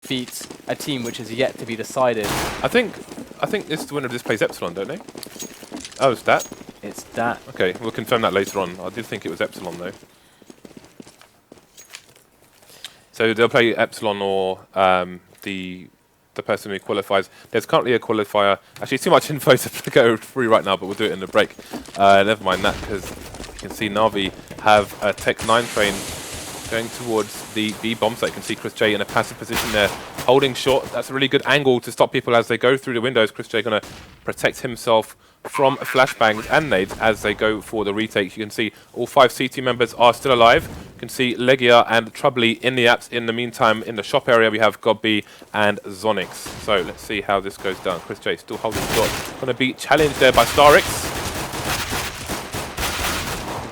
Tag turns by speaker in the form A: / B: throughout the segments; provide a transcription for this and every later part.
A: defeat a team which is yet to be decided.
B: I think this the winner of this plays Epsilon, don't they? Oh, it's that?
A: It's that.
B: Okay, we'll confirm that later on. I did think it was Epsilon though. So they'll play Epsilon or the person who qualifies. There's currently a qualifier. Actually, it's too much info to go through right now, but we'll do it in the break. Never mind that, because you can see NaVi have a Tech 9 train going towards the B bomb site. You can see Chris J in a passive position there, holding short. That's a really good angle to stop people as they go through the windows. Chris J going to protect himself from flashbangs and nades as they go for the retake. You can see all 5 CT members are still alive. You can see Legia and Troubly in the apps. In the meantime, in the shop area, we have Godby and Zonix. So let's see how this goes down. Chris J still holding short. Going to be challenged there by Starix.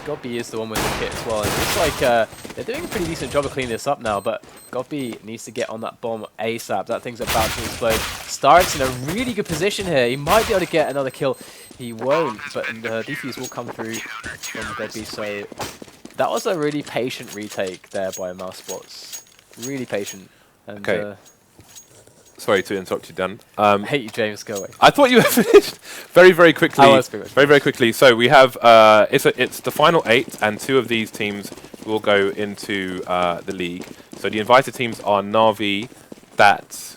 A: Godby is the one with the kit as well. It looks like they're doing a pretty decent job of cleaning this up now, but Godby needs to get on that bomb ASAP. That thing's about to explode. Starix in a really good position here. He might be able to get another kill. He won't, but the defuse will come through from Godby. So that was a really patient retake there by Mousesports. Really patient. And,
B: okay. Sorry to interrupt you, Dan.
A: I hate you, James. Go away.
B: I thought you were finished very, very quickly.
A: I was finished.
B: Very, very quickly. So we have it's the final 8, and 2 of these teams will go into the league. So the invited teams are NaVi, BAT,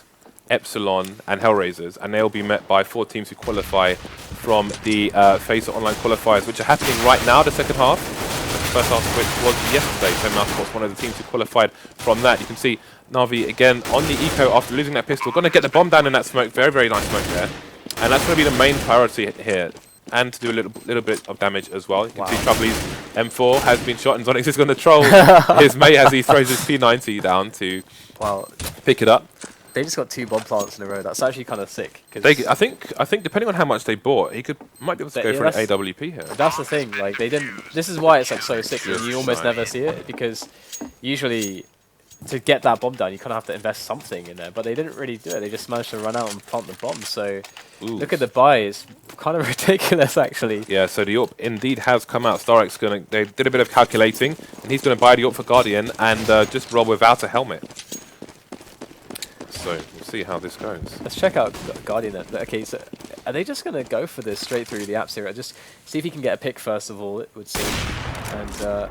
B: Epsilon, and Hellraisers, and they'll be met by 4 teams who qualify from the Faceit online qualifiers, which are happening right now. The second half, the first half of which was yesterday. So Mousesports, one of the teams who qualified from that. You can see NaVi again on the eco after losing that pistol. Going to get the bomb down in that smoke. Very, very nice smoke there. And that's going to be the main priority here. And to do a little bit of damage as well. You can see Troubly's M4 has been shot, and Zonix is going to troll his mate as he throws his P90 down to pick it up.
A: They just got 2 bomb plants in a row. That's actually kind of sick.
B: I think depending on how much they bought, he might be able to go for an AWP here.
A: That's the thing. Like they didn't. This is why it's like so sick, and you almost never see it, because usually to get that bomb down, you kind of have to invest something in there. But they didn't really do it. They just managed to run out and plant the bomb. So look at the buy. It's kind of ridiculous, actually.
B: Yeah. So the AWP indeed has come out. Starix they did a bit of calculating, and he's going to buy the AWP for Guardian and just roll without a helmet. So we'll see how this goes.
A: Let's check out Guardian. Okay, so are they just going to go for this straight through the apps here? Just see if he can get a pick first of all, it would seem. And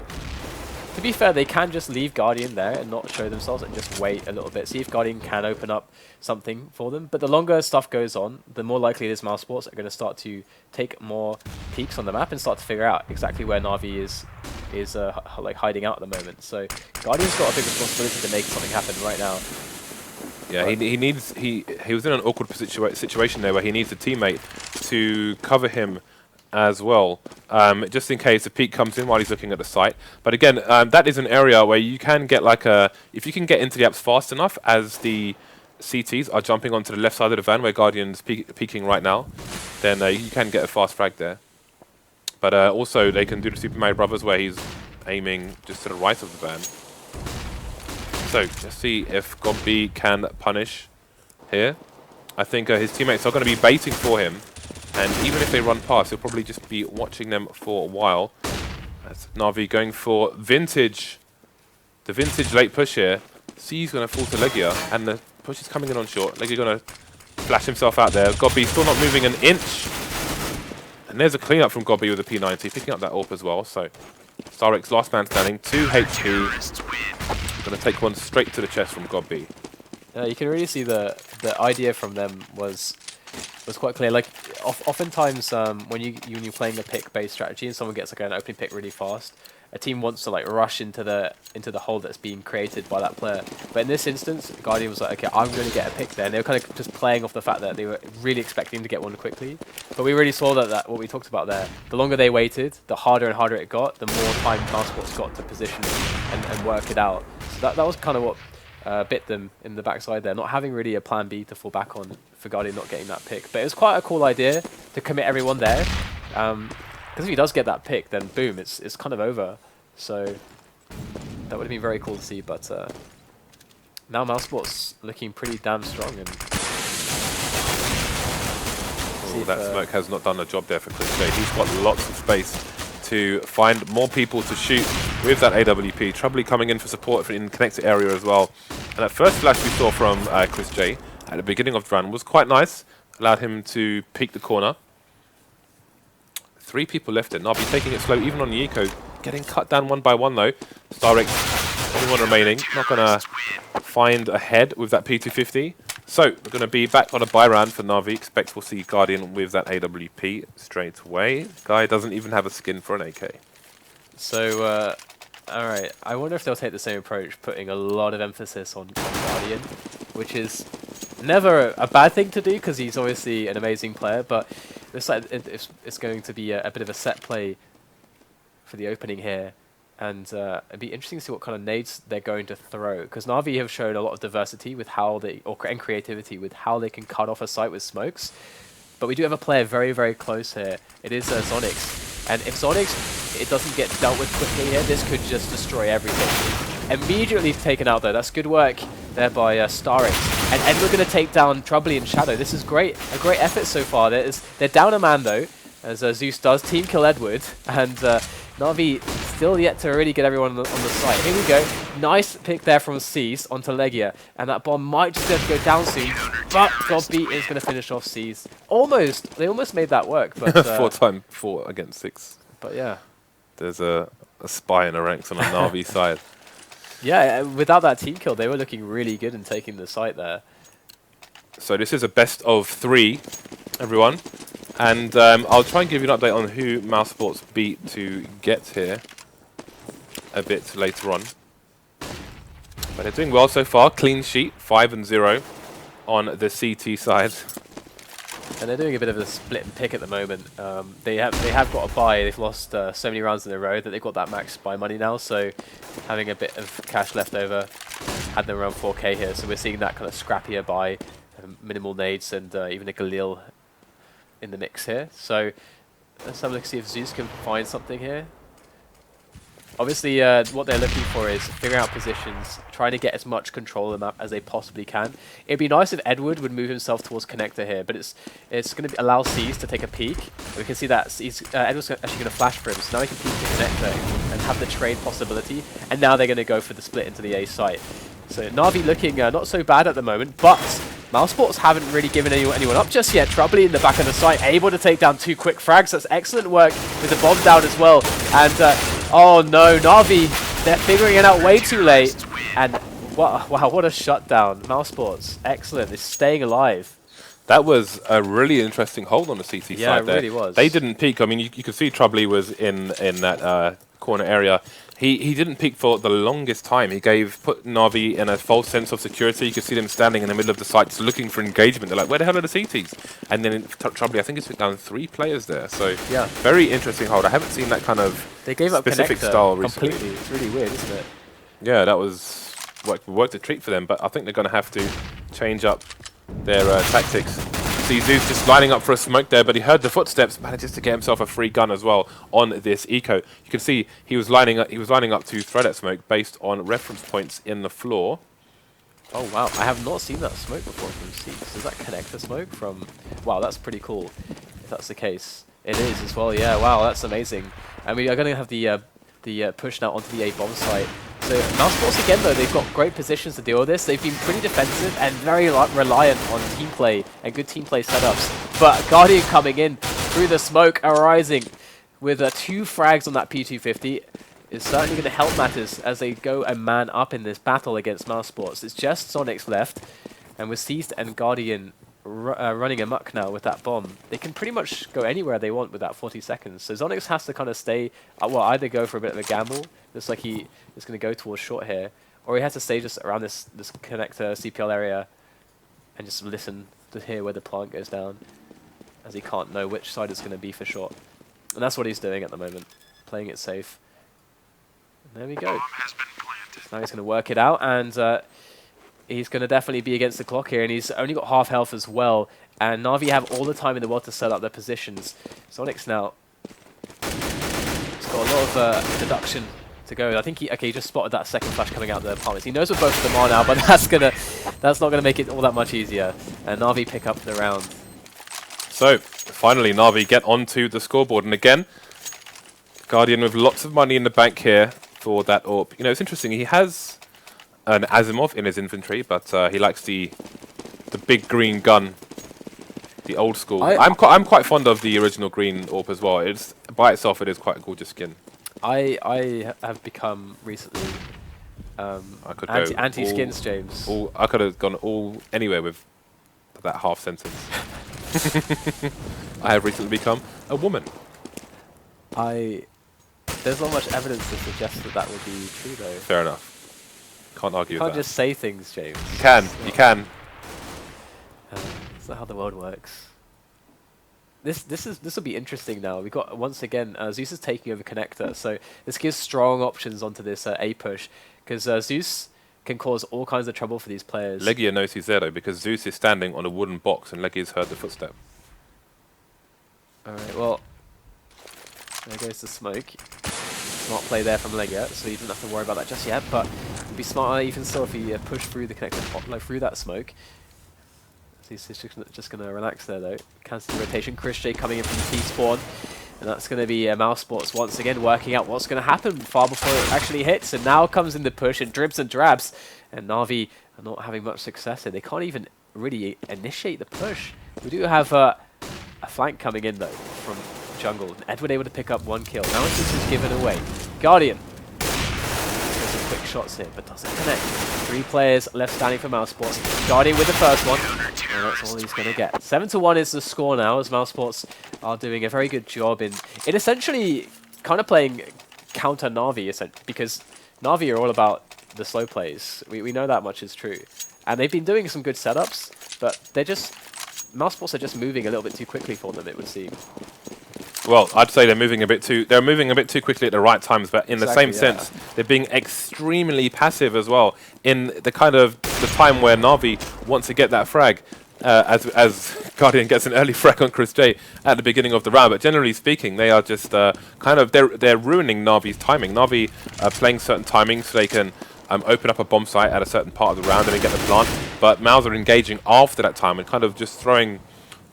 A: to be fair, they can just leave Guardian there and not show themselves and just wait a little bit. See if Guardian can open up something for them. But the longer stuff goes on, the more likely it is Mousesports are going to start to take more peeks on the map and start to figure out exactly where NaVi is like hiding out at the moment. So Guardian's got a big responsibility to make something happen right now.
B: Yeah, he was in an awkward situation there where he needs a teammate to cover him as well, just in case a peek comes in while he's looking at the site. But again, that is an area where you can get like if you can get into the apps fast enough as the CTs are jumping onto the left side of the van where Guardian's peeking right now, then you can get a fast frag there. But also they can do the Super Mario Brothers where he's aiming just to the right of the van. So let's see if Godby can punish here. I think his teammates are going to be baiting for him, and even if they run past, he'll probably just be watching them for a while. That's NaVi going for Vintage. The Vintage late push here. C's going to fall to Legia, and the push is coming in on short. Legia going to flash himself out there. Godby still not moving an inch. And there's a cleanup from Godby with a P90, picking up that AWP as well. So Starix last man standing, 2 HP. Going to take one straight to the chest from Godby.
A: You can really see the idea from them was quite clear. Like oftentimes when you're playing a pick-based strategy and someone gets like an opening pick really fast, a team wants to like rush into the hole that's being created by that player. But in this instance, Guardian was like, okay, I'm going to get a pick there. And they were kind of just playing off the fact that they were really expecting to get one quickly. But we really saw that what we talked about there. The longer they waited, the harder and harder it got. The more time Mousesports got to position and work it out. So that was kind of what bit them in the backside there, not having really a plan B to fall back on for Guardian not getting that pick. But it was quite a cool idea to commit everyone there. Because if he does get that pick, then boom, it's kind of over. So that would have been very cool to see. But now Mousesports looking pretty damn strong. And
B: that smoke has not done the job there for Chris J. He's got lots of space to find more people to shoot with that AWP. Troubly coming in for support in the connector area as well. And that first flash we saw from Chris J at the beginning of the run was quite nice. Allowed him to peek the corner. 3 people left it. NaVi taking it slow, even on the eco. Getting cut down one by one, though. StarX, only one remaining. Not going to find a head with that P250. So, we're going to be back on a buy round for NaVi. Expect we'll see Guardian with that AWP straight away. Guy doesn't even have a skin for an AK.
A: So, alright. I wonder if they'll take the same approach, putting a lot of emphasis on Guardian, which is never a bad thing to do, because he's obviously an amazing player, but it's like it's going to be a bit of a set play for the opening here, and it'd be interesting to see what kind of nades they're going to throw, because NaVi have shown a lot of diversity with how they, and creativity with how they can cut off a site with smokes, but we do have a player very, very close here. It is Zonix, and if Zonix, it doesn't get dealt with quickly here, this could just destroy everything. Immediately taken out though. That's good work there by Starix. And we're going to take down Troubly and Shadow. This is great. A great effort so far. They're down a man though, as Zeus does. Team kill Edward. And NaVi still yet to really get everyone on the site. Here we go. Nice pick there from C's onto Legia. And that bomb might just have to go down soon. But Godbeat is going to finish off C's. Almost. They almost made that work. But
B: 4 against 6.
A: But yeah.
B: There's a spy in the ranks on the NaVi side.
A: Yeah, without that team kill, they were looking really good in taking the site there.
B: So this is a best of 3, everyone. And I'll try and give you an update on who Mousesports beat to get here a bit later on. But they're doing well so far. Clean sheet, 5-0 on the CT side.
A: And they're doing a bit of a split and pick at the moment. They have got a buy. They've lost so many rounds in a row that they've got that max buy money now. So having a bit of cash left over, had them around 4k here. So we're seeing that kind of scrappier buy, minimal nades, and even a Galil in the mix here. So let's have a look, see if Zeus can find something here. Obviously, what they're looking for is figuring out positions, trying to get as much control of the map as they possibly can. It'd be nice if Edward would move himself towards Connector here, but it's going to allow C's to take a peek. We can see that Edward's actually going to flash for him, so now he can peek the Connector and have the trade possibility, and now they're going to go for the split into the A site. So NaVi looking not so bad at the moment, but Mousesports haven't really given anyone up just yet. Troubly in the back of the site, able to take down 2 quick frags. That's excellent work with the bomb down as well. And oh no, NaVi, they're figuring it out way too late. And wow, what a shutdown. Mousesports, excellent. They're staying alive.
B: That was a really interesting hold on the CT side there.
A: Yeah, it really was.
B: They didn't peek. I mean, you could see Troubly was in that corner area. He didn't peek for the longest time. He put NaVi in a false sense of security. You could see them standing in the middle of the site just looking for engagement. They're like, where the hell are the CTs? And then Troubly, I think he took down 3 players there. So
A: yeah,
B: very interesting hold. I haven't seen that kind of
A: they gave up
B: specific style recently.
A: Completely. It's really weird, isn't it?
B: Yeah, that was worked a treat for them, but I think they're going to have to change up their tactics. See Zeus just lining up for a smoke there, but he heard the footsteps, manages to get himself a free gun as well on this eco. You can see he was lining up to throw that smoke based on reference points in the floor.
A: Oh wow, I have not seen that smoke before from Seeds. Is that Connector smoke from... Wow, that's pretty cool, if that's the case. It is as well, yeah, wow, that's amazing. And we are going to have the push now onto the A bomb site. So Mousesports again though, they've got great positions to deal with this. They've been pretty defensive and very reliant on team play and good team play setups. But Guardian coming in through the smoke, arising with 2 frags on that P250 is certainly going to help matters as they go a man up in this battle against Mousesports. It's just Sonics left, and with Seized and Guardian running amok now with that bomb, they can pretty much go anywhere they want with that 40 seconds. So Zonix has to kind of stay, well, either go for a bit of a gamble, looks like he is going to go towards short here, or he has to stay just around this connector CPL area and just listen to hear where the plant goes down, as he can't know which side it's going to be for short. And that's what he's doing at the moment, playing it safe. And there we go. Now he's going to work it out, and he's going to definitely be against the clock here, and he's only got half health as well. And NaVi have all the time in the world to set up their positions. Sonics now, he's got a lot of deduction to go. I think he just spotted that second flash coming out of the apartments. He knows where both of them are now, but that's not gonna make it all that much easier. And NaVi pick up the round.
B: So finally, NaVi get onto the scoreboard, and again, Guardian with lots of money in the bank here for that AWP. You know, it's interesting. He has an Asimov in his inventory, but he likes the big green gun, the old school. I'm quite fond of the original green AWP as well. It's by itself, it is quite a gorgeous skin.
A: I have become recently
B: I could
A: anti skins, James.
B: I could have gone all anywhere with that half sentence. I have recently become a woman.
A: There's not much evidence to suggest that would be true, though.
B: Fair enough. Can't argue with that.
A: You can't just say things, James.
B: You can. You can.
A: That's not how the world works. This will be interesting now. We got once again Zeus is taking over connector, so this gives strong options onto this A push because Zeus can cause all kinds of trouble for these players.
B: Legia knows he's there though because Zeus is standing on a wooden box and Legia's heard the footstep.
A: All right, well, there goes the smoke. Smart play there from Legia, so he doesn't have to worry about that just yet. But it'd be smarter even still if he pushed through the connector, through that smoke. He's just going to relax there, though. Cancel the rotation. Chris J coming in from the T-spawn. And that's going to be Mousesports once again working out what's going to happen far before it actually hits. And now comes in the push and dribs and drabs. And NaVi are not having much success here. They can't even really initiate the push. We do have a flank coming in, though, from jungle. And Edward able to pick up 1 kill. Now this is given away. Guardian. Some quick shots here, but doesn't connect. 3 players left standing for Mousesports. Guardian with the first one. And that's all he's going to get. 7-1 is the score now, as Mousesports are doing a very good job in essentially kind of playing counter NaVi, because NaVi are all about the slow plays. We know that much is true. And they've been doing some good setups, but Mousesports are just moving a little bit too quickly for them, it would seem.
B: Well, I'd say they're moving a bit too quickly at the right times, but in the same sense, they're being extremely passive as well in the kind of the time where NaVi wants to get that frag, as Guardian gets an early frag on Chris J at the beginning of the round. But generally speaking, they are just they're ruining NaVi's timing. NaVi are playing certain timings so they can open up a bomb site at a certain part of the round and then get the plant. But Mouz are engaging after that time and kind of just throwing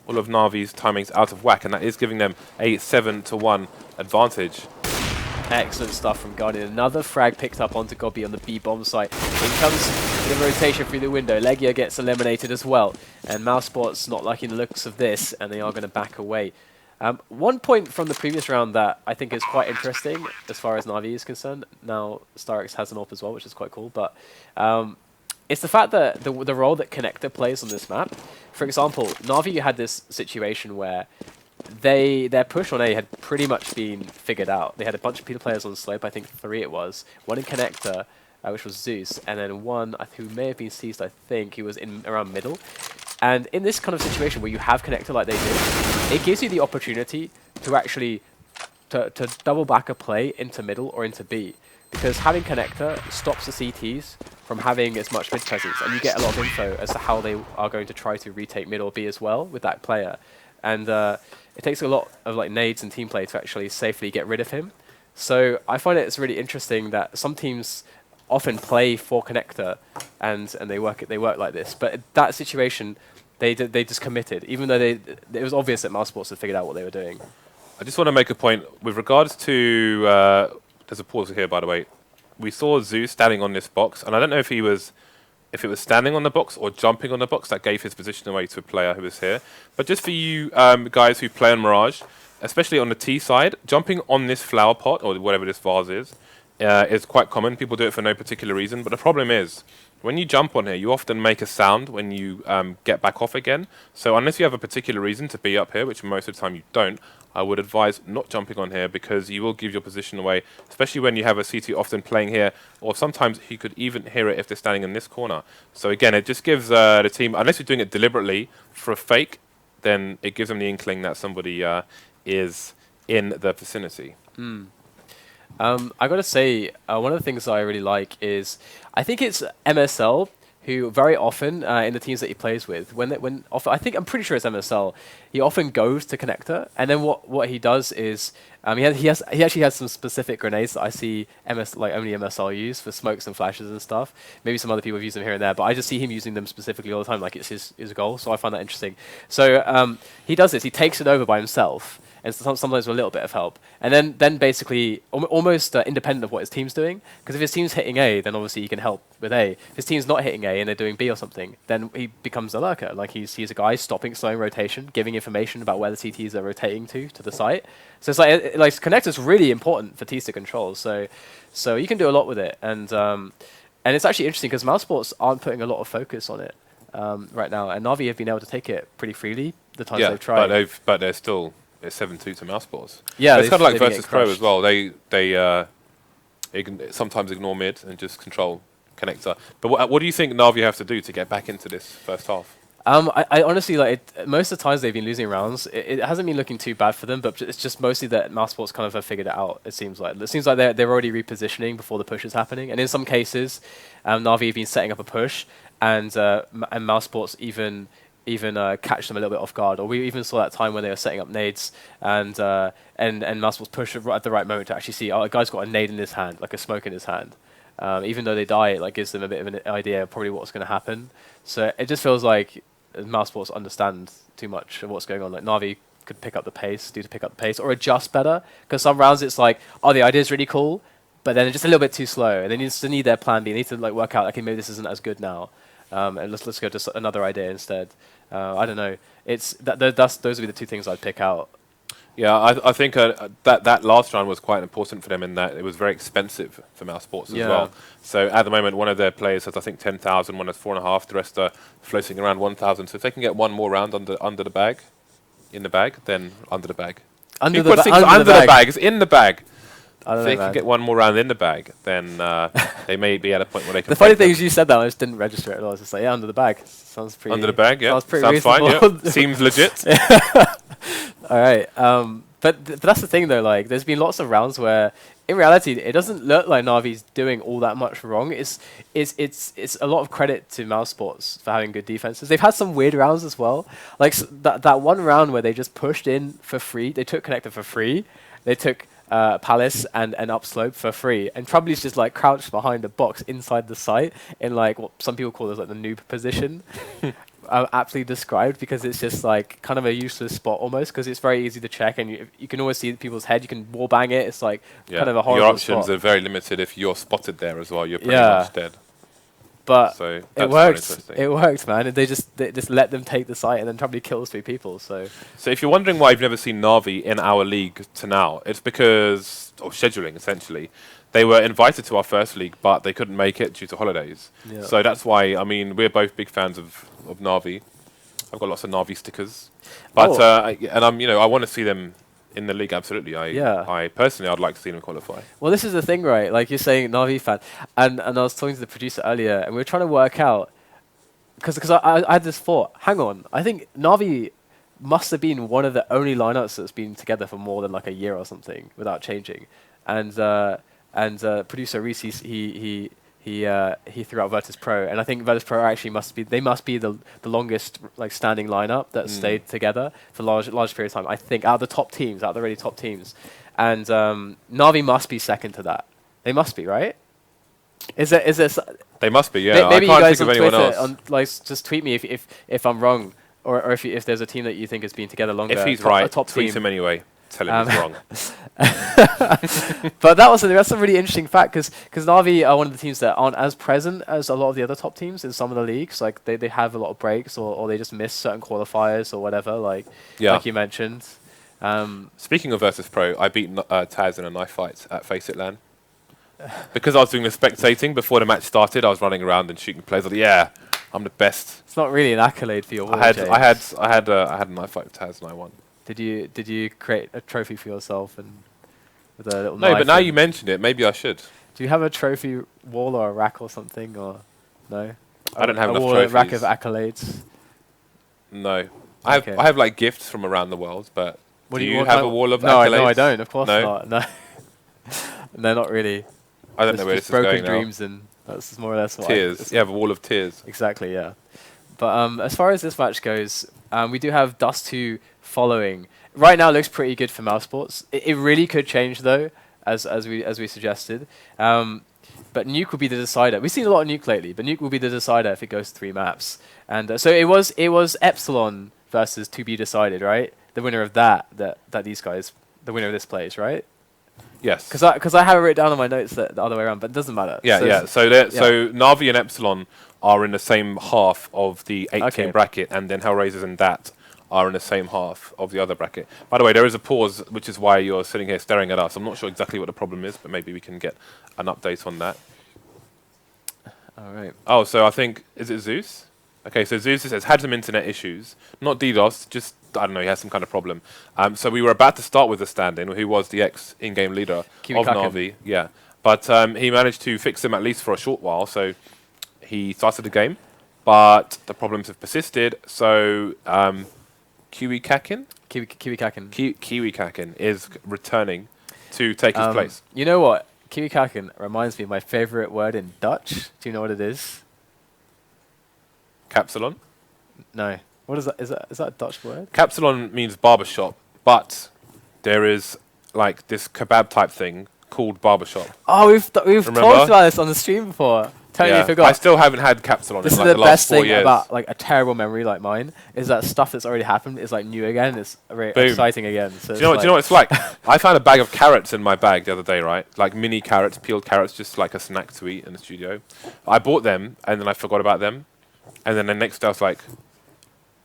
B: all of NaVi's timings out of whack, and that is giving them a 7-1 advantage.
A: Excellent stuff from Guardian. Another frag picked up onto Gobby on the B bomb site. In comes the rotation through the window. Legia gets eliminated as well, and Mousesports not liking the looks of this, and they are going to back away. 1 point from the previous round that I think is quite interesting as far as NaVi is concerned. Now Starix has an AWP as well, which is quite cool, but it's the fact that the role that connector plays on this map. For example, NaVi had this situation where their push on A had pretty much been figured out. They had a bunch of players on slope, I think 3 it was. 1 in connector, which was Zeus, and then 1 who may have been seized, I think, he was in around middle. And in this kind of situation where you have connector like they did, it gives you the opportunity to actually to double back a play into middle or into B. Because having connector stops the CTs from having as much mid presence, and you get a lot of info as to how they are going to try to retake mid or B as well with that player. And it takes a lot of nades and team play to actually safely get rid of him. So I find it's really interesting that some teams often play for connector and they work like this. But that situation, they just committed, even though it was obvious that Mousesports had figured out what they were doing.
B: I just want to make a point with regards to. There's a pause here, by the way. We saw Zeus standing on this box, and I don't know if it was standing on the box or jumping on the box that gave his position away to a player who was here. But just for you guys who play on Mirage, especially on the T side, jumping on this flower pot or whatever this vase is quite common. People do it for no particular reason, but the problem is when you jump on here, you often make a sound when you get back off again. So unless you have a particular reason to be up here, which most of the time you don't, I would advise not jumping on here because you will give your position away, especially when you have a CT often playing here, or sometimes you could even hear it if they're standing in this corner. So again, it just gives the team, unless you're doing it deliberately for a fake, then it gives them the inkling that somebody is in the vicinity.
A: I gotta say, one of the things that I really like is, I think it's MSL who very often in the teams that he plays with, I'm pretty sure it's MSL, he often goes to connector, and then what he does is he actually has some specific grenades that I see only MSL use for smokes and flashes and stuff. Maybe some other people use them here and there, but I just see him using them specifically all the time, like it's his goal. So I find that interesting. So he does this. He takes it over by himself. and sometimes with a little bit of help. And then basically almost independent of what his team's doing, because if his team's hitting A, then obviously he can help with A. If his team's not hitting A and they're doing B or something, then he becomes a lurker. Like he's a guy slowing rotation, giving information about where the CTs are rotating to the site. So it's like connector's really important for T-stick control. So you can do a lot with it, and it's actually interesting because Mousesports aren't putting a lot of focus on it right now, and NaVi have been able to take it pretty freely the times they've tried.
B: But they're still 7-2 to Mousesports.
A: Yeah,
B: it's kind of like versus Pro as well. They sometimes ignore mid and just control connector. But what do you think NaVi have to do to get back into this first half?
A: I honestly most of the times they've been losing rounds. It hasn't been looking too bad for them, but it's just mostly that Mousesports kind of have figured it out. It seems like they're already repositioning before the push is happening, and in some cases, NaVi have been setting up a push, and Mousesports even catch them a little bit off guard. Or we even saw that time when they were setting up nades, and Mousesports push at the right moment to actually see, oh, a guy's got a nade in his hand, like a smoke in his hand. Even though they die, it gives them a bit of an idea of probably what's going to happen. So it just feels like Mousesports understand too much of what's going on. Like NaVi could pick up the pace, or adjust better. Because some rounds it's like, oh, the idea is really cool, but then it's just a little bit too slow. And they need their plan B. They need to work out, okay, maybe this isn't as good now, and let's go to another idea instead. I don't know. Those would be the two things I'd pick out.
B: Yeah, I think that last round was quite important for them in that it was very expensive for Mousesports as well. So at the moment, one of their players has, I think, 10,000, one has 4.5, the rest are floating around 1,000. So if they can get one more round under the bag, then under the bag.
A: Under
B: the bag. It's in the bag. If they can get one more round in the bag, then they may be at a point where they can...
A: The funny thing is you said that, I just didn't register it at all. I was just like, yeah, under the bag. Sounds pretty...
B: Under the bag, yeah.
A: Sounds
B: fine, yeah. Seems legit.
A: All right. But that's the thing, though. Like, there's been lots of rounds where, in reality, it doesn't look like NaVi's doing all that much wrong. It's a lot of credit to Mousesports for having good defenses. They've had some weird rounds as well. Like that one round where they just pushed in for free. They took connector for free. They took Palace and upslope for free, and Trubbley's just crouched behind a box inside the site in what some people call as the noob position. Aptly described, because it's just kind of a useless spot almost, because it's very easy to check, and you can always see people's head. You can wall bang it. It's kind of a horrible
B: Your options
A: spot.
B: are very limited. If you're spotted there as well, you're pretty much dead.
A: But
B: so
A: it worked. It worked, man. And they just let them take the site, and then Trubley kills 3 people. So
B: if you're wondering why you've never seen NaVi in our league to now, it's because of scheduling, essentially. They were invited to our first league, but they couldn't make it due to holidays. Yeah. So that's why, I mean, we're both big fans of NaVi. I've got lots of NaVi stickers. But I want to see them in the league, absolutely. I personally, I'd like to see them qualify.
A: Well, this is the thing, right? Like you're saying, NaVi fan. And I was talking to the producer earlier, and we were trying to work out, because I had this thought, hang on, I think NaVi must have been one of the only lineups that's been together for more than a year or something without changing. And producer Reese, he threw out Virtus Pro, and I think Virtus Pro actually must be the longest standing lineup that stayed together for large period of time. I think out of the really top teams, and NaVi must be second to that. They must be, right? Is it?
B: They must be, yeah.
A: Maybe
B: I can't
A: you guys
B: think
A: on
B: of anyone
A: Twitter,
B: else.
A: just tweet me if I'm wrong, or if there's a team that you think has been together longer.
B: If he's right,
A: a top
B: tweet
A: team.
B: him anyway. Tell him he's wrong.
A: But that's a really interesting fact, because NaVi are one of the teams that aren't as present as a lot of the other top teams in some of the leagues. Like they have a lot of breaks, or they just miss certain qualifiers or whatever. Like you mentioned.
B: Speaking of Virtus Pro, I beat Taz in a knife fight at Faceit LAN. Because I was doing the spectating before the match started, I was running around and shooting players. Yeah, I'm the best.
A: It's not really an accolade for your work.
B: I had a knife fight with Taz and I won.
A: Did you create a trophy for yourself and with a little
B: No,
A: knife?
B: but now you mentioned it, maybe I should.
A: Do you have a trophy wall or a rack or something, or no?
B: I don't have enough
A: trophies. A rack of accolades.
B: No, I have gifts from around the world, but do you have a wall of accolades?
A: No, I don't. Of course not. No, no, not really.
B: I don't know where this is going now.
A: Broken dreams, and that's more or less what
B: tears. You have a wall of tears.
A: Exactly, yeah. But as far as this match goes, we do have Dust 2 following. Right now, it looks pretty good for Mousesports. It really could change though, as we suggested. But Nuke will be the decider. We've seen a lot of Nuke lately, but Nuke will be the decider if it goes 3 maps. And so it was Epsilon versus to be decided, right? the winner of that these guys, the winner of this plays, right?
B: Yes.
A: Because I have it written down on my notes that the other way around, but it doesn't matter.
B: Yeah,
A: So
B: yeah. So so NaVi and Epsilon are in the same half of the 8-team bracket, and then Hellraisers and Dat are in the same half of the other bracket. By the way, there is a pause, which is why you're sitting here staring at us. I'm not sure exactly what the problem is, but maybe we can get an update on that.
A: All right.
B: Oh, so I think, is it Zeus? Okay, so Zeus has had some internet issues. Not DDoS, just, I don't know, he has some kind of problem. So we were about to start with the stand-in, who was the ex-in-game leader of NaVi. Yeah. But he managed to fix them at least for a short while, so he started the game. But the problems have persisted, so Qalification? Qalification is returning to take his place.
A: You know what? Qalification reminds me of my favorite word in Dutch. Do you know what it is?
B: Capsalon?
A: No. What is that? Is that a Dutch word?
B: Capsalon means barbershop, but there is like this kebab type thing called barbershop.
A: Oh, we've talked about this on the stream before. Totally forgot.
B: I still haven't had Capsalon
A: this
B: in like
A: is
B: the
A: the
B: last
A: best
B: 4
A: thing
B: years.
A: about like a terrible memory like mine is that stuff that's already happened is like new again. It's very exciting again. So
B: do you know what it's like? I found a bag of carrots in my bag the other day, right? Like mini carrots, peeled carrots, just like a snack to eat in the studio. I bought them and then I forgot about them. And then the next day I was like,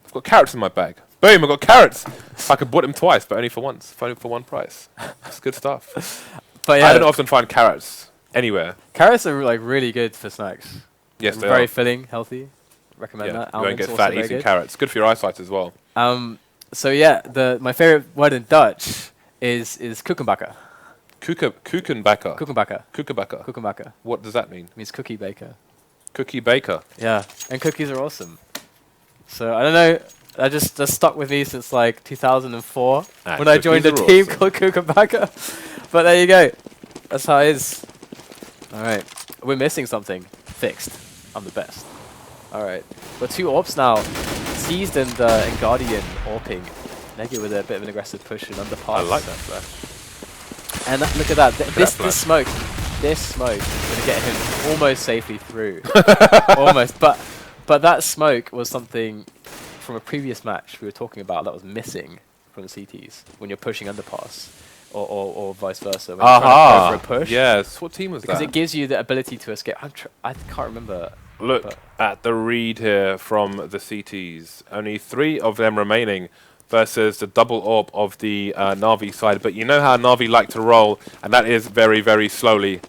B: I've got carrots in my bag. Boom, I got carrots. I could bought them twice, but only for once, only for one price. It's good stuff.
A: But yeah,
B: I don't often find carrots anywhere.
A: Carrots are like really good for snacks.
B: Yes, they
A: very
B: are.
A: filling, healthy. Recommend that.
B: You won't get
A: Almonds
B: fat
A: also very
B: eating
A: good.
B: carrots. Good for your eyesight as well.
A: So yeah, my favorite word in Dutch is koekenbakker.
B: Koekenbakker.
A: Koekenbakker.
B: Koekenbakker.
A: Koekenbakker.
B: What does that mean?
A: It means cookie baker.
B: Cookie baker.
A: Yeah, and cookies are awesome. So I don't know. That just stuck with me since like 2004 when I joined a team called Koekenbakker. But there you go. That's how it is. All right, we're missing something. Fixed. I'm the best. All right, we're 2 AWPs now. Seized and Guardian AWPing. Negi with a bit of an aggressive push and underpass.
B: I like that flash.
A: And look at that. This smoke. This smoke is going to get him almost safely through. Almost. But that smoke was something from a previous match we were talking about that was missing from the CTs when you're pushing underpass or vice versa. When you're trying to go for a push.
B: Yes. What team was that?
A: Because it gives you the ability to escape. I can't remember.
B: Look at the read here from the CTs. Only 3 of them remaining versus the double AWP of the NaVi side. But you know how NaVi like to roll, and that is very, very slowly.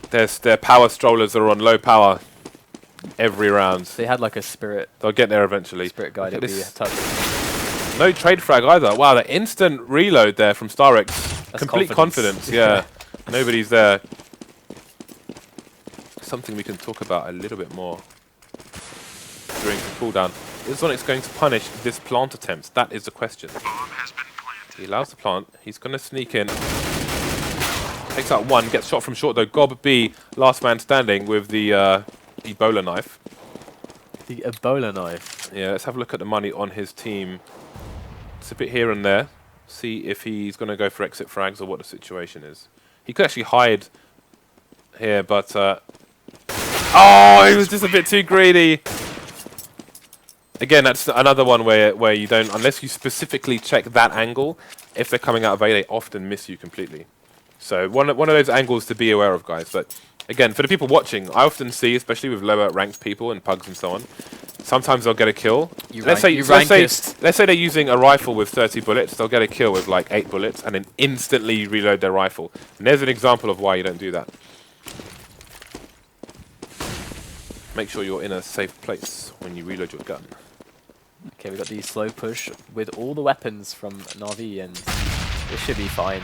B: Their power strollers are on low power every round.
A: They had like a spirit.
B: They'll get there eventually.
A: Spirit guide. It'll be tough.
B: No trade frag either. Wow, the instant reload there from Starix. Complete confidence. Yeah. Nobody's there. Something we can talk about a little bit more during the cooldown. Is Onyx going to punish this plant attempt? That is the question. He allows the plant. He's going to sneak in. Takes out 1. Gets shot from short though. Gob B, last man standing with the Ebola knife.
A: The Ebola knife?
B: Yeah, let's have a look at the money on his team. It's a bit here and there. See if he's going to go for exit frags or what the situation is. He could actually hide here, but... oh, he was just a bit too greedy. Again, that's another one where you don't, unless you specifically check that angle, if they're coming out of A, they often miss you completely. So one of those angles to be aware of, guys. But again, for the people watching, I often see, especially with lower ranked people and pugs and so on, sometimes they'll get a kill. Let's say they're using a rifle with 30 bullets, they'll get a kill with like 8 bullets and then instantly reload their rifle. And there's an example of why you don't do that. Make sure you're in a safe place when you reload your gun.
A: Okay, we got the slow push with all the weapons from NaVi, and it should be fine.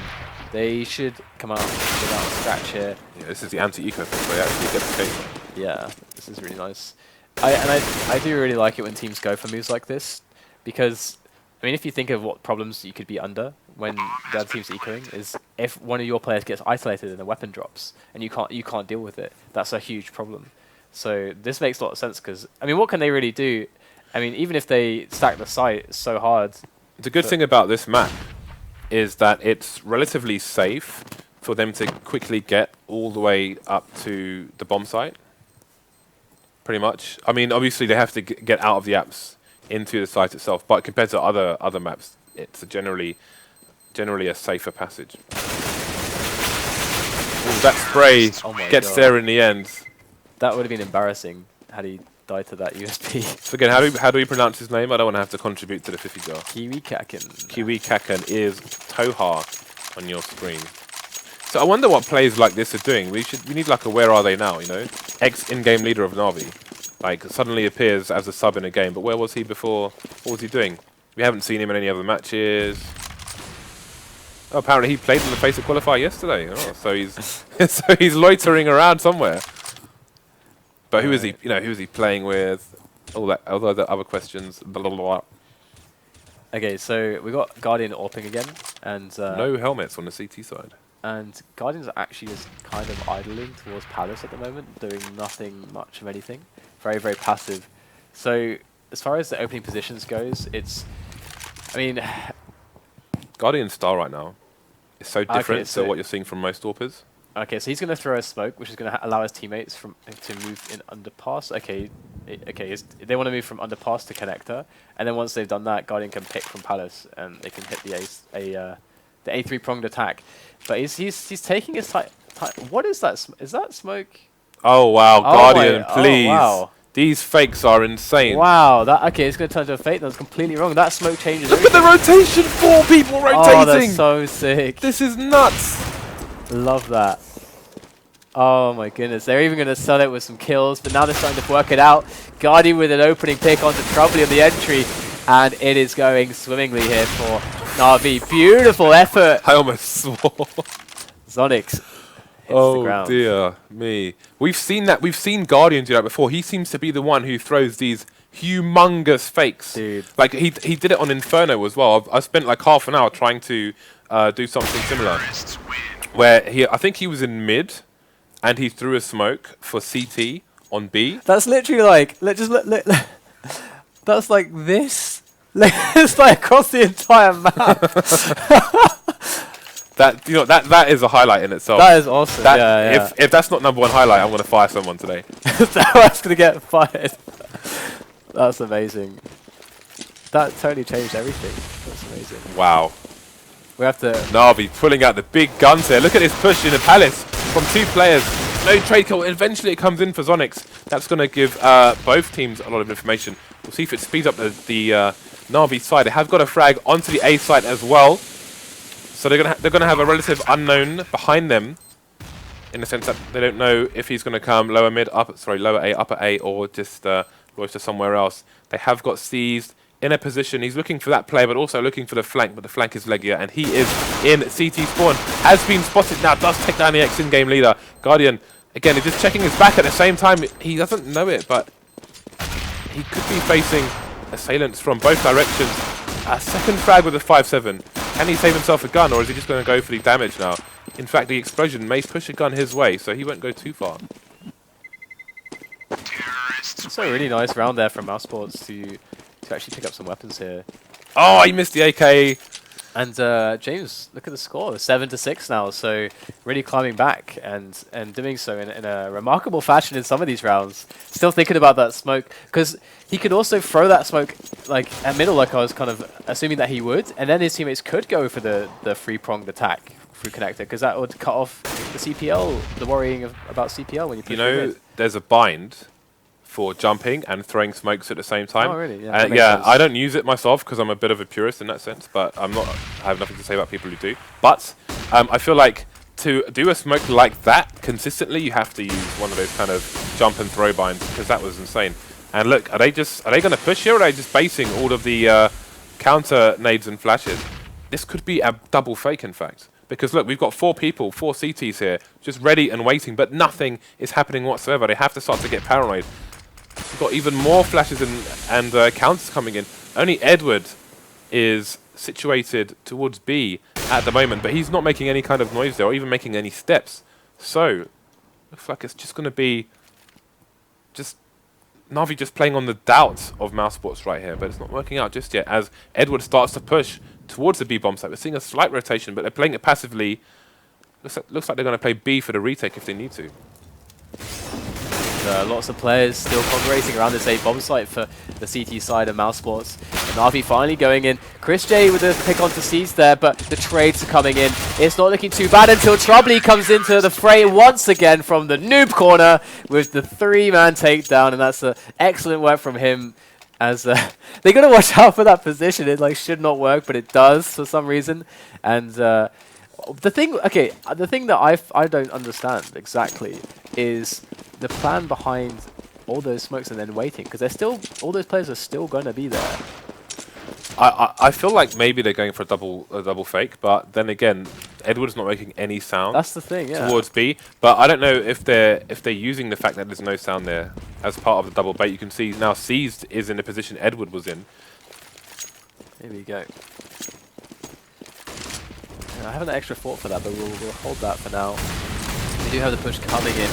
A: They should come out without a scratch here.
B: Yeah, this is the anti-eco thing where you actually get escape.
A: Yeah, this is really nice. I do really like it when teams go for moves like this, because I mean, if you think of what problems you could be under when the other team's ecoing, is if one of your players gets isolated and the weapon drops and you can't deal with it, that's a huge problem. So this makes a lot of sense because I mean, what can they really do? I mean, even if they stack the site so hard.
B: The good thing about this map is that it's relatively safe for them to quickly get all the way up to the bomb site. Pretty much. I mean, obviously they have to get out of the apps into the site itself. But compared to other maps, it's generally a safer passage. Ooh, that spray gets there in the end.
A: That would have been embarrassing had he died to that USB.
B: So again, how do we pronounce his name? I don't want to have to contribute to the 50 jar.
A: Qalification
B: is Toha on your screen. So I wonder what players like this are doing. We need like a where are they now, you know? Ex-in-game leader of NaVi. Like suddenly appears as a sub in a game, but where was he before? What was he doing? We haven't seen him in any other matches. Oh, apparently he played in the Faceit qualifier yesterday. Oh, so he's so he's loitering around somewhere. But who is he? You know, who is he playing with? All the other questions. Blah, blah, blah.
A: Okay, so we got Guardian AWPing again, and
B: no helmets on the CT side.
A: And Guardians are actually just kind of idling towards Palace at the moment, doing nothing much of anything. Very, very passive. So as far as the opening positions goes, it's, I mean,
B: Guardian's style right now is so different to what you're seeing from most AWPers.
A: Okay, so he's going to throw a smoke, which is going to allow his teammates to move in underpass. Okay, they want to move from underpass to connector, and then once they've done that, Guardian can pick from Palace, and they can hit the A3 pronged attack. But he's taking his time. What is that? Is that smoke?
B: Oh wow, Guardian, please!
A: Oh, wow.
B: These fakes are insane.
A: Wow, okay, it's going to turn to a fake. That was completely wrong. That smoke changes.
B: Look at the rotation! 4 people rotating.
A: Oh, that's so sick.
B: This is nuts.
A: Love that. Oh my goodness, they're even going to sell it with some kills, but now they're starting to work it out. Guardian with an opening pick onto Troubley on the entry, and it is going swimmingly here for NaVi. Beautiful effort.
B: I almost swore.
A: Zonix hits the ground.
B: Dear me. We've seen that. We've seen Guardian do that before. He seems to be the one who throws these humongous fakes.
A: Dude.
B: Like he did it on Inferno as well. I spent like half an hour trying to do something similar. Where I think he was in mid, and he threw a smoke for CT on B.
A: That's literally like, that's like this. It's like across the entire map.
B: That is a highlight in itself.
A: That is awesome.
B: If that's not #1 highlight, I'm going to fire someone today.
A: That's going to get fired. That's amazing. That totally changed everything. That's amazing.
B: Wow.
A: We have to...
B: NaVi pulling out the big guns here. Look at this push in the Palace from 2 players. No trade kill. Eventually it comes in for Zonix. That's going to give both teams a lot of information. We'll see if it speeds up the NaVi side. They have got a frag onto the A side as well. So they're gonna have a relative unknown behind them, in the sense that they don't know if he's gonna come lower mid, lower A, upper A, or just loiter somewhere else. They have got seized in a position. He's looking for that player, but also looking for the flank. But the flank is leggier, and he is in CT spawn. Has been spotted now. Does take down the ex-in-game leader. Guardian again is just checking his back at the same time. He doesn't know it, but he could be facing assailants from both directions. A second frag with a 5-7. Can he save himself a gun, or is he just going to go for the damage now? In fact, the explosion may push a gun his way, so he won't go too far.
A: It's a really nice round there from Mousesports to actually pick up some weapons here.
B: Oh, he missed the AK.
A: And James, look at the score, 7-6 now. So really climbing back and doing so in a remarkable fashion in some of these rounds. Still thinking about that smoke, because he could also throw that smoke like at middle, like I was kind of assuming that he would, and then his teammates could go for the 3-pronged attack through connector, because that would cut off the CPL, the worrying about CPL when you push through mid.
B: There's a bind for jumping and throwing smokes at the same time.
A: Oh, really?
B: Yeah, I don't use it myself because I'm a bit of a purist in that sense, but I have nothing to say about people who do. But I feel like to do a smoke like that consistently, you have to use one of those kind of jump and throw binds, because that was insane. And look, are they going to push here, or are they just basing all of the counter nades and flashes? This could be a double fake, in fact. Because look, we've got 4 people, 4 CTs here, just ready and waiting, but nothing is happening whatsoever. They have to start to get paranoid. We've got even more flashes and counters coming in. Only Edward is situated towards B at the moment, but he's not making any kind of noise there, or even making any steps. So, looks like it's just going to be just NaVi just playing on the doubt of Mousesports right here, but it's not working out just yet, as Edward starts to push towards the B bomb site. We're seeing a slight rotation, but they're playing it passively. Looks like they're going to play B for the retake if they need to.
A: lots of players still congregating around this A bomb site for the CT side of Mousesports. And NaVi finally going in. Chris J with a pick onto Seeds there, but the trades are coming in. It's not looking too bad until Troubley comes into the fray once again from the noob corner with the 3-man takedown, and that's excellent work from him. As they got to watch out for that position. It should not work, but it does for some reason. And the thing that I don't understand exactly is the plan behind all those smokes and then waiting, because they're still, all those players are still going to be there.
B: I feel like maybe they're going for a double fake, but then again, Edward's not making any sound.
A: That's the thing, yeah.
B: Towards B, but I don't know if they're using the fact that there's no sound there as part of the double bait. You can see now Seized is in the position Edward was in.
A: Here we go. I have an extra thought for that, but we'll hold that for now. We do have the push coming in.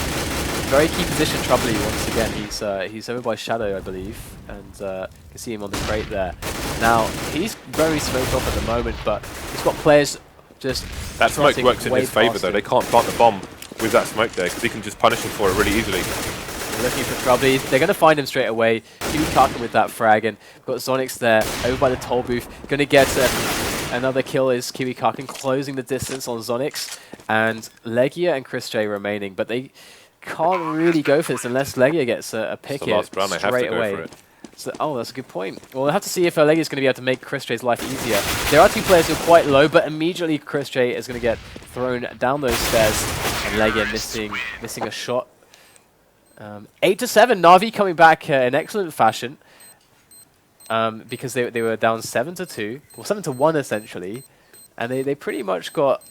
A: Very key position, Troubley once again. He's over by Shadow, I believe, and you can see him on the crate there. Now he's very smoked off at the moment, but he's got players just.
B: That smoke works in his favour though. They can't plant the bomb with that smoke there because he can just punish him for it really easily.
A: They're looking for Troubley. They're going to find him straight away. Qalification with that frag, and we've got Zonix there over by the toll booth. Going to get another kill is Qalification closing the distance on Zonix, and Legia and Chris J remaining, but they can't really go for this unless Legia gets a pick
B: the last round, they have to go for it.
A: So, oh, that's a good point. Well, we'll have to see if Legia is going to be able to make Chris J's life easier. There are two players who are quite low, but immediately Chris J is going to get thrown down those stairs, and Legia missing a shot. 8 to 7, NaVi coming back in excellent fashion, because they were down 7 to 2, well 7 to 1 essentially, and they pretty much got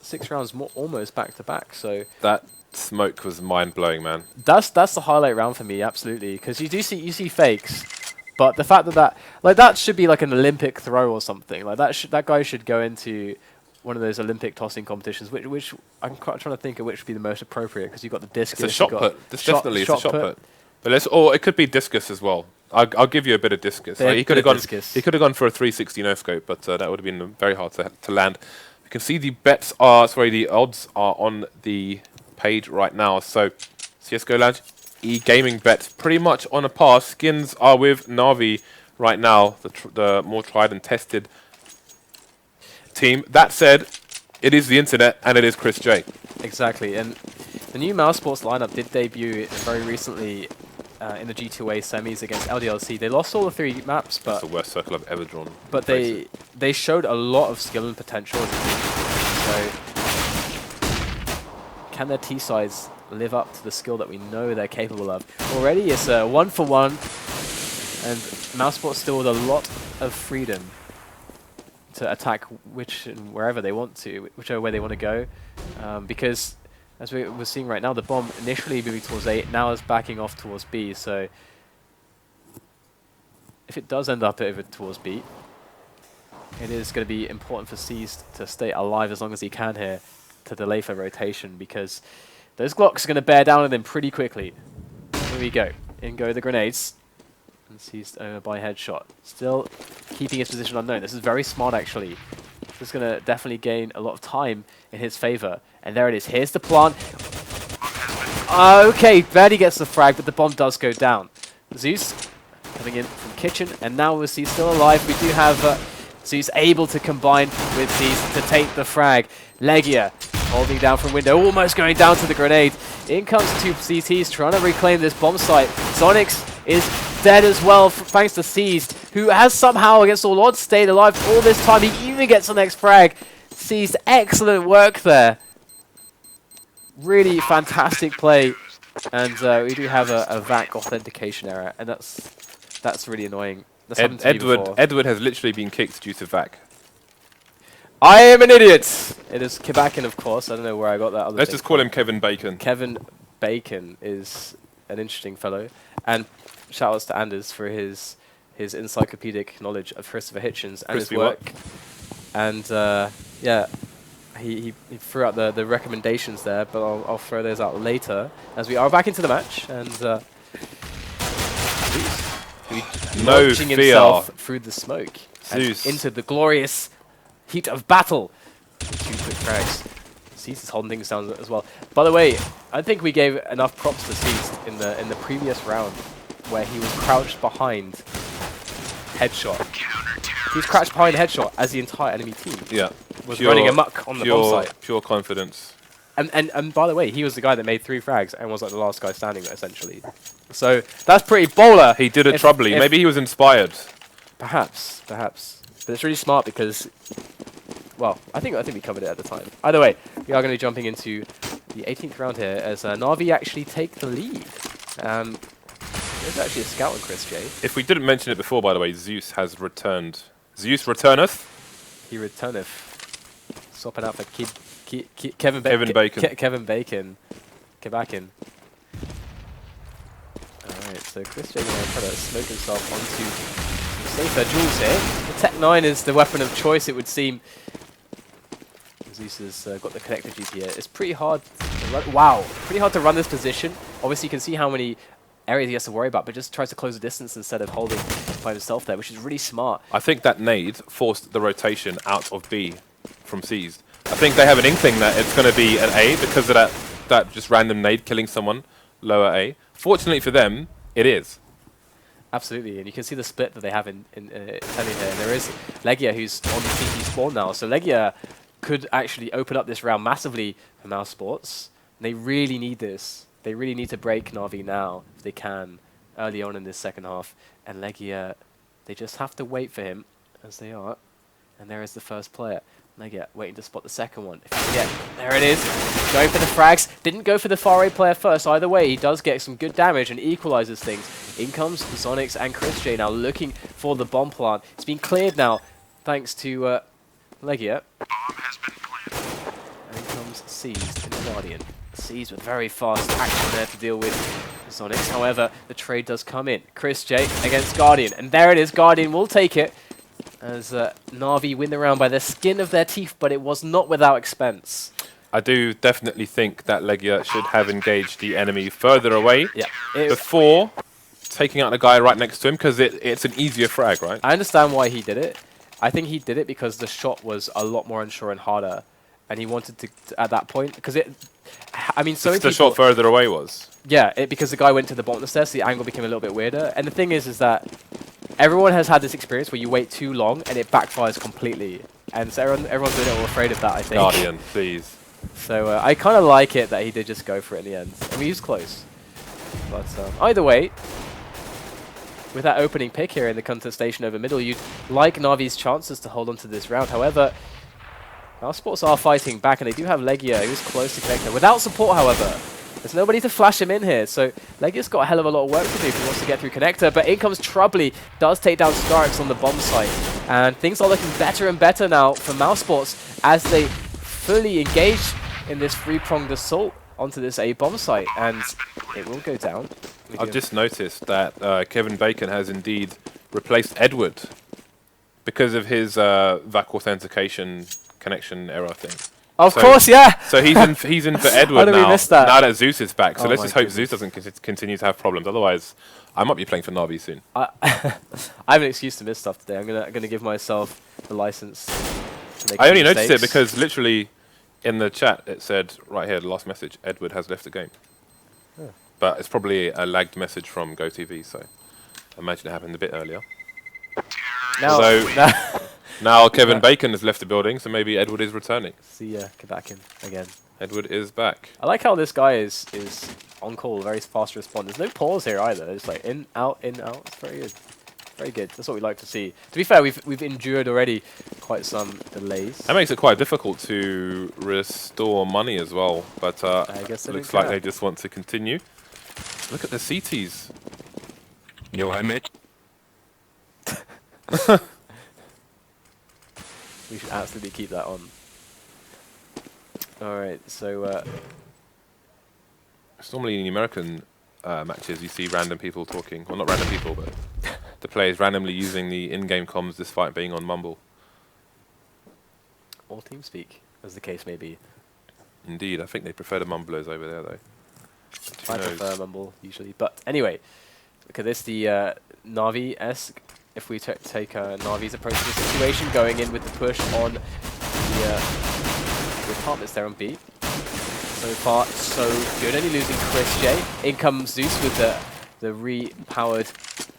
A: 6 rounds more almost back to back. So
B: that smoke was mind blowing, man.
A: That's the highlight round for me, absolutely, because you see fakes, but the fact that should be like an Olympic throw or something like that. That guy should go into one of those Olympic tossing competitions, which I'm trying to think of which would be the most appropriate, because you've got the discus.
B: It's a shot put. It's definitely a shot put. But or it could be discus as well. I'll give you a bit of discus. Like he could have gone. He could have gone for a 360 no scope, but that would have been very hard to land. You can see the the odds are on the page right now. So CS:GO Lounge, e-gaming bets pretty much on a par. Skins are with NaVi right now, the more tried and tested team. That said, it is the internet and it is Chris J.
A: Exactly, and the new Mousesports lineup did debut very recently in the G2A semis against LDLC. They lost all the 3 maps, but
B: that's the worst circle I've ever drawn.
A: But they showed a lot of skill and potential. So can their T sides live up to the skill that we know they're capable of? Already it's a 1-for-1, and Mousesports still with a lot of freedom to attack wherever they want to, whichever way they want to go, because as we're seeing right now, the bomb initially moving towards A, now is backing off towards B. So if it does end up over towards B, it is going to be important for C's to stay alive as long as he can here to delay for rotation, because those Glocks are going to bear down on them pretty quickly. Here we go. In go the grenades. And C's over by headshot. Still keeping his position unknown. This is very smart, actually. This is going to definitely gain a lot of time in his favor. And there it is. Here's the plant. Okay, barely gets the frag, but the bomb does go down. Zeus coming in from kitchen, and now with Zeus still alive, we do have Zeus able to combine with Zeus to take the frag. Legia holding down from window, almost going down to the grenade. In comes 2 CTs trying to reclaim this bomb site. Zonix is dead as well, thanks to Seized, who has somehow, against all odds, stayed alive all this time. He even gets the next frag. Seized, excellent work there. Really fantastic play. And we do have a VAC authentication error, and that's really annoying. That's
B: Edward has literally been kicked due to VAC.
A: I am an idiot! It is Quebecin, of course. I don't know where I got that other
B: Let's just call him Kevin Bacon.
A: Kevin Bacon is an interesting fellow. And shout-outs to Anders for his encyclopedic knowledge of Christopher Hitchens and his work. And yeah, he threw out the recommendations there, but I'll throw those out later as we are back into the match. And launching himself through the smoke and into the glorious heat of battle. 2 quick frags. Seized is holding things down as well. By the way, I think we gave enough props to Seized in the previous round, where he was crouched behind headshot. He was crouched behind headshot as the entire enemy team was running amok on the bomb site.
B: Pure confidence.
A: And by the way, he was the guy that made 3 frags and was like the last guy standing there, essentially. So that's pretty baller.
B: He did it troubly. Maybe he was inspired.
A: Perhaps. But it's really smart because, well, I think we covered it at the time. Either way, we are going to be jumping into the 18th round here as NaVi actually take the lead. There's actually a scout on Chris J.
B: If we didn't mention it before, by the way, Zeus has returned. Zeus returneth.
A: He returneth. Swapping out for Kevin Bacon. Kevin Bacon. Kebakin. Alright, so Chris J going to try to smoke himself onto some safer jewels here. The Tech 9 is the weapon of choice, it would seem. Zeus has got the connector GT here. It's pretty hard to run. Wow, pretty hard to run this position. Obviously, you can see how many areas he has to worry about, but just tries to close the distance instead of holding by himself there, which is really smart.
B: I think that nade forced the rotation out of B from Seized. I think they have an inkling that it's going to be an A because of that just random nade killing someone lower A. Fortunately for them, it is.
A: Absolutely, and you can see the split that they have in here. And there is Legia who's on the CT spawn now, so Legia could actually open up this round massively for Mousesports. They really need this. They really need to break NaVi now, if they can, early on in this second half. And Legia, they just have to wait for him, as they are. And there is the first player. Legia waiting to spot the second one. There it is. Going for the frags. Didn't go for the far right player first. Either way, he does get some good damage and equalizes things. In comes Zonix and Chris J now looking for the bomb plant. It's been cleared now, thanks to Legia. And in comes Seized and Guardian. Seized with very fast action there to deal with Zonix. However, the trade does come in. Chris J against Guardian. And there it is. Guardian will take it as NaVi win the round by the skin of their teeth, but it was not without expense.
B: I do definitely think that Legia should have engaged the enemy further away before taking out the guy right next to him, because it's an easier frag, right?
A: I understand why he did it. I think he did it because the shot was a lot more unsure and harder, and he wanted to at that point, because I mean, so
B: the shot further away was.
A: Yeah, because the guy went to the bottom of the stairs, so the angle became a little bit weirder. And the thing is that everyone has had this experience where you wait too long and it backfires completely. And so everyone's a little afraid of that, I think.
B: Guardian, please.
A: So I kind of like it that he did just go for it in the end. I mean, he was close. But either way, with that opening pick here in the contestation over middle, you'd like NaVi's chances to hold on to this round. However, Mousesports are fighting back, and they do have Legia, who's close to connector. Without support, however, there's nobody to flash him in here, so Legia's got a hell of a lot of work to do if he wants to get through connector. But in comes Troubly, does take down Starix on the bomb site. And things are looking better and better now for Mousesports as they fully engage in this three-pronged assault onto this A bomb site, and it will go down.
B: I've just noticed that Kevin Bacon has indeed replaced Edward because of his VAC authentication connection error thing.
A: Of course, yeah.
B: So he's in for Edward now.
A: We miss that?
B: Now that Zeus is back. So let's just hope Zeus doesn't continue to have problems. Otherwise, I might be playing for NaVi soon.
A: I have an excuse to miss stuff today. I'm gonna give myself the license to make
B: I only noticed
A: mistakes.
B: it because literally in the chat it said right here, the last message, Edward has left the game.
A: Yeah.
B: But it's probably a lagged message from GoTV, so I imagine it happened a bit earlier. Now Kevin Bacon has left the building, so maybe Edward is returning.
A: See ya, get back in again.
B: Edward is back.
A: I like how this guy is on call, very fast respond. There's no pause here either. It's like in, out, in, out. It's very good. Very good. That's what we like to see. To be fair, we've endured already quite some delays.
B: That makes it quite difficult to restore money as well, but
A: I guess
B: it looks like they just want to continue. Look at the CTs.
C: Yo, hi, Mitch.
A: We should absolutely keep that on. Alright, so
B: it's normally in the American matches you see random people talking. Well, not random people, but the players randomly using the in-game comms despite being on Mumble.
A: or TeamSpeak, as the case may be.
B: Indeed, I think they prefer the Mumblers over there, though.
A: I prefer Mumble, usually. But anyway, look at this, the NaVi-esque. If we take NaVi's approach to the situation, going in with the push on the apartments there on B. So far, so good. Only losing Chris J. In comes Zeus with the re-powered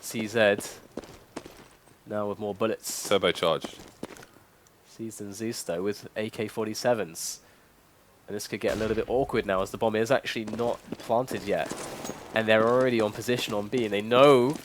A: CZ. Now with more bullets.
B: Turbocharged.
A: Seasoned Zeus though with AK-47s. And this could get a little bit awkward now as the bomb is actually not planted yet. And they're already on position on B and they know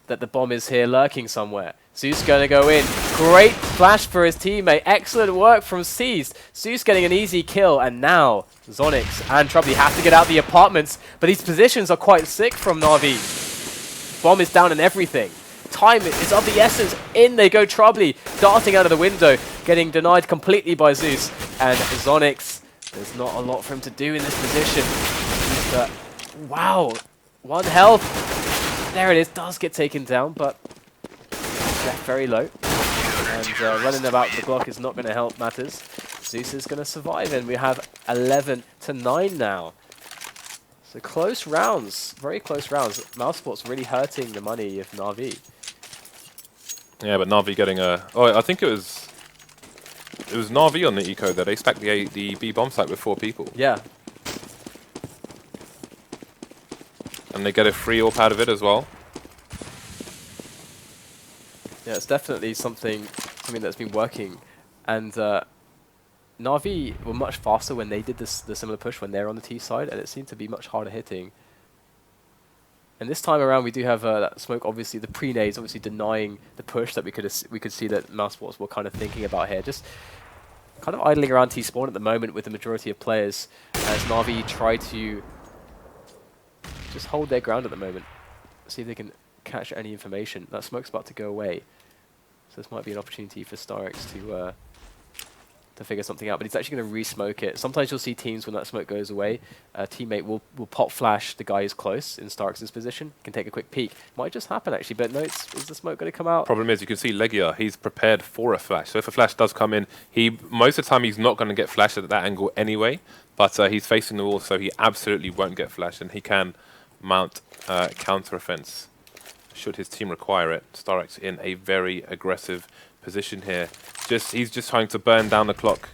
A: that the bomb is here lurking somewhere. Zeus going to go in. Great flash for his teammate. Excellent work from Seized. Zeus getting an easy kill. And now Zonix and Troubley have to get out the apartments. But these positions are quite sick from NaVi. Bomb is down and everything. Time is of the essence. In they go Troubley. Darting out of the window. Getting denied completely by Zeus. And Zonix, there's not a lot for him to do in this position. But, wow. 1 health. There it is, does get taken down, but left very low. And running about the block is not going to help matters. Zeus is going to survive, and we have 11 to 9 now. So close rounds, very close rounds. Mousesports really hurting the money of NaVi.
B: Yeah, but NaVi getting a... Oh, I think it was NaVi on the eco there. They stacked the B bomb site with 4 people.
A: Yeah.
B: And they get a free AWP out of it as well.
A: Yeah, it's definitely something that's been working. And NaVi were much faster when they did the similar push when they're on the T side, and it seemed to be much harder hitting. And this time around, we do have that smoke. Obviously, the pre-nades obviously denying the push that we could see that Mousesports were kind of thinking about here. Just kind of idling around T spawn at the moment with the majority of players as NaVi try to just hold their ground at the moment. See if they can catch any information. That smoke's about to go away. So this might be an opportunity for Starix to figure something out. But he's actually going to re-smoke it. Sometimes you'll see teams when that smoke goes away, a teammate will pop flash the guy who's close in Starix's position. Can take a quick peek. Might just happen actually, but no, is the smoke going to come out?
B: Problem is, you can see Legia, he's prepared for a flash. So if a flash does come in, most of the time he's not going to get flashed at that angle anyway. But he's facing the wall, so he absolutely won't get flashed, and he can mount counter-offense should his team require it. Starix in a very aggressive position here. He's just trying to burn down the clock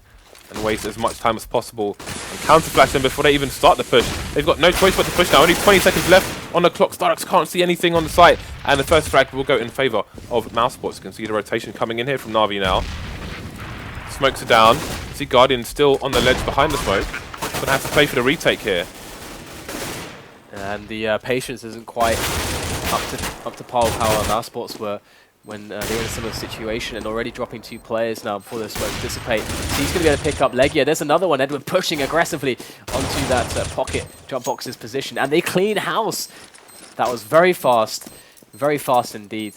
B: and waste as much time as possible and counter-flash them before they even start the push. They've got no choice but to push now. Only 20 seconds left on the clock. Starix can't see anything on the site, and the first frag will go in favor of Mousesports. You can see the rotation coming in here from NaVi now. Smokes are down. See Guardian still on the ledge behind the smoke. Gonna have to play for the retake here.
A: And the patience isn't quite up to par with how Mousesports were when they were in a similar situation, and already dropping 2 players now before the smoke dissipate. So he's going to be able to pick up Legia. There's another one, Edward pushing aggressively onto that pocket jump box's position, and they clean house. That was very fast indeed.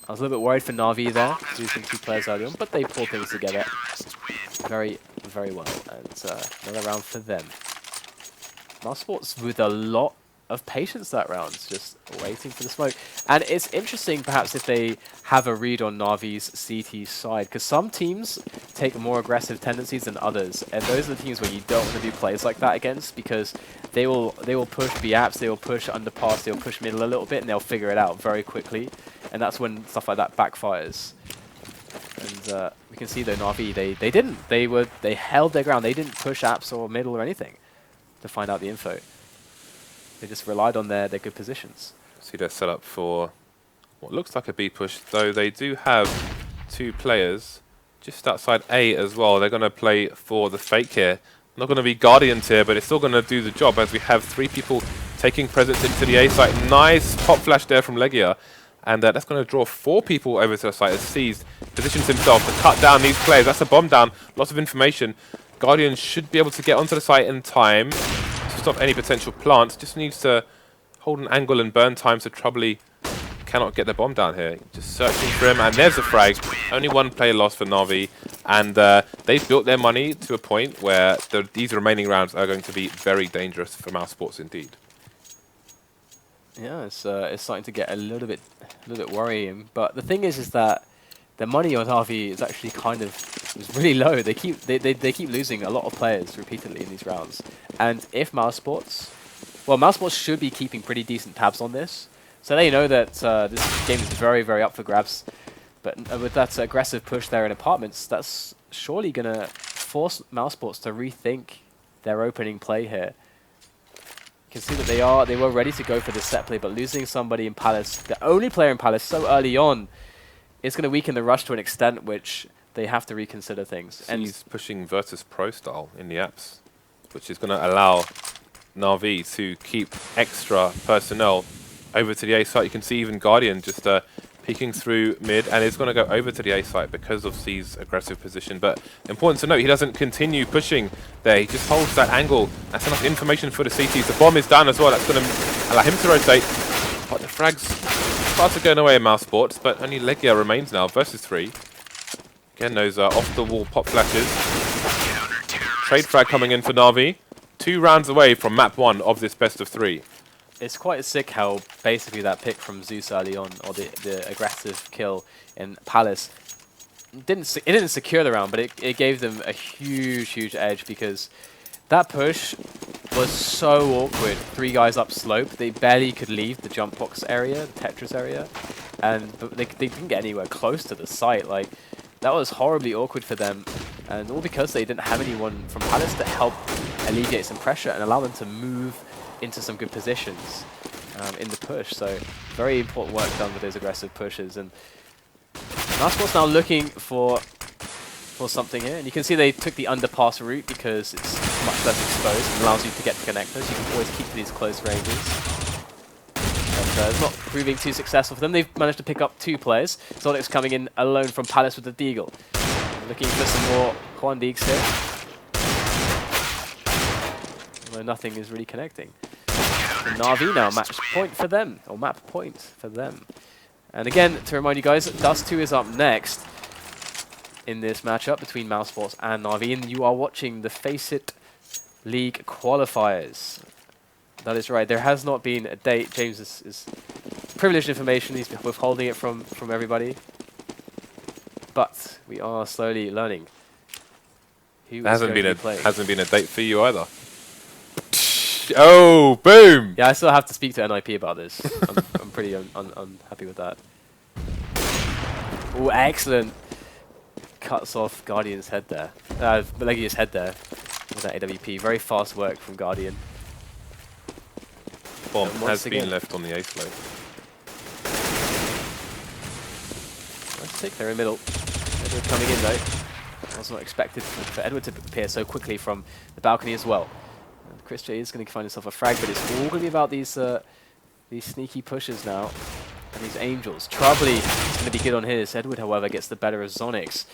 A: I was a little bit worried for NaVi there, losing 2 players early on, but they pulled things together very, very well, and another round for them. Mousesports with a lot of patience that round, just waiting for the smoke. And it's interesting perhaps if they have a read on Navi's CT side, because some teams take more aggressive tendencies than others, and those are the teams where you don't want to do plays like that against, because they will push B apps, they will push underpass, they will push middle a little bit, and they'll figure it out very quickly, and that's when stuff like that backfires. And we can see though NaVi, they didn't, they held their ground, they didn't push apps or middle or anything to find out the info. They just relied on their good positions.
B: See they're set up for what looks like a B push, though they do have 2 players just outside A as well. They're going to play for the fake here. Not going to be Guardians here, but it's still going to do the job as we have 3 people taking presence into the A site. Nice pop flash there from Legia. And that's going to draw 4 people over to the site as Seized positions himself to cut down these players. That's a bomb down. Lots of information. Guardians should be able to get onto the site in time to stop any potential plants. Just needs to hold an angle and burn time so Troubley cannot get the bomb down here. Just searching for him, and there's a frag. Only 1 player lost for NaVi, and they've built their money to a point where these remaining rounds are going to be very dangerous for Mousesports indeed.
A: Yeah, it's starting to get a little bit worrying. But the thing is that the money on NaVi is actually is really low. They keep losing a lot of players repeatedly in these rounds. And if Mousesports should be keeping pretty decent tabs on this. So they know that this game is very, very up for grabs. But with that aggressive push there in apartments, that's surely going to force Mousesports to rethink their opening play here. You can see that they were ready to go for the set play, but losing somebody in Palace, the only player in Palace so early on, is going to weaken the rush to an extent which they have to reconsider things.
B: And he's pushing Virtus Pro style in the apps, which is going to allow NaVi to keep extra personnel over to the A site. You can see even Guardian just peeking through mid, and it's going to go over to the A site because of C's aggressive position. But important to note, he doesn't continue pushing there. He just holds that angle. That's enough information for the CTs. The bomb is down as well. That's going to allow him to rotate. But the frags started going away in Mousesports, but only Legia remains now versus 3. Again, those off-the-wall pop flashes. Trade frag coming in for NaVi. 2 rounds away from map 1 of this best of 3.
A: It's quite sick how basically that pick from Zeus early on, or the aggressive kill in Palace, it didn't secure the round, but it gave them a huge edge, because that push was so awkward. 3 guys up slope, they barely could leave the jump box area, the Tetris area, and they didn't get anywhere close to the site. Like, that was horribly awkward for them, and all because they didn't have anyone from Palace to help alleviate some pressure and allow them to move into some good positions in the push. So very important work done with those aggressive pushes. And Mousesports now looking for something here. And you can see they took the underpass route because it's much less exposed and allows you to get to connectors. You can always keep to these close ranges. But it's not proving too successful for them. They've managed to pick up 2 players. Zonix coming in alone from Palace with the Deagle. Looking for some more Juan Deeks here. Although nothing is really connecting. And NaVi now, match point for them, or map point for them. And again, to remind you guys, Dust 2 is up next in this matchup between Mousesports and NaVi, and you are watching the Faceit League qualifiers. That is right, there has not been a date. James is privileged information, he's withholding it from everybody. But we are slowly learning.
B: There hasn't been a date for you either. Oh, boom!
A: Yeah, I still have to speak to NIP about this. I'm pretty unhappy with that. Oh, excellent! Cuts off Guardian's head there. Legia's head there with that AWP. Very fast work from Guardian.
B: Bomb has been left on the A slope.
A: Nice tick there in the middle. Edward coming in though. I was not expected for Edward to appear so quickly from the balcony as well. And Chris J is going to find himself a frag, but it's all going to be about these sneaky pushes now. And these angels. Troubly is going to be good on his. Edward, however, gets the better of Zonix.